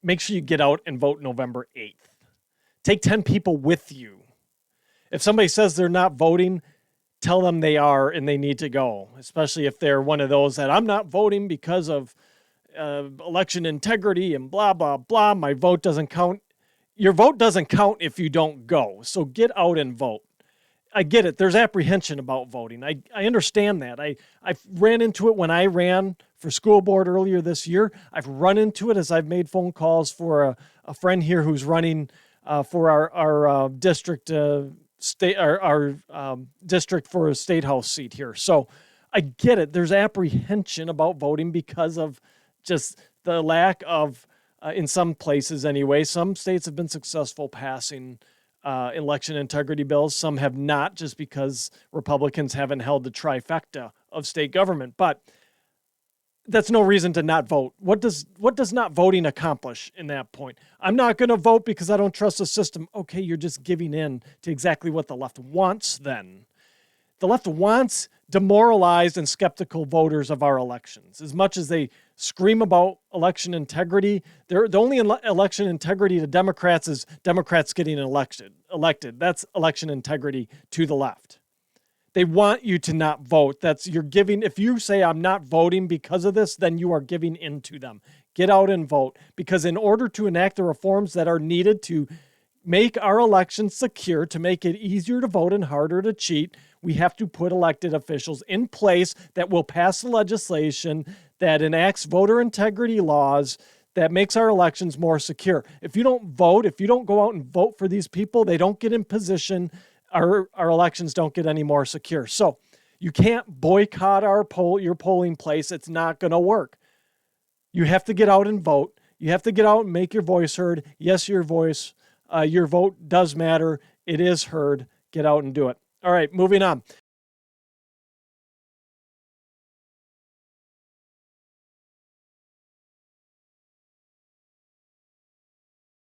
make sure you get out and vote November 8th. Take 10 people with you. If somebody says they're not voting, tell them they are and they need to go, especially if they're one of those that I'm not voting because of election integrity and blah, blah, blah. My vote doesn't count. Your vote doesn't count if you don't go. So get out and vote. I get it. There's apprehension about voting. I understand that. I ran into it when I ran for school board earlier this year. I've run into it as I've made phone calls for a friend here who's running for our district district for a state house seat here. So I get it. There's apprehension about voting because of just the lack of, in some places anyway, some states have been successful passing election integrity bills. Some have not, just because Republicans haven't held the trifecta of state government. But that's no reason to not vote. What does not voting accomplish in that point? I'm not going to vote because I don't trust the system. Okay, you're just giving in to exactly what the left wants then. The left wants demoralized and skeptical voters of our elections. As much as they scream about election integrity, the only election integrity to Democrats is Democrats getting elected. That's election integrity to the left. They want you to not vote. You're giving. If you say I'm not voting because of this, then you are giving in to them. Get out and vote, because in order to enact the reforms that are needed to make our elections secure, to make it easier to vote and harder to cheat, we have to put elected officials in place that will pass the legislation that enacts voter integrity laws that makes our elections more secure. If you don't vote, if you don't go out and vote for these people, they don't get in position. Our elections don't get any more secure. So you can't boycott your polling place. It's not going to work. You have to get out and vote. You have to get out and make your voice heard. Yes, your vote does matter. It is heard. Get out and do it. All right, moving on.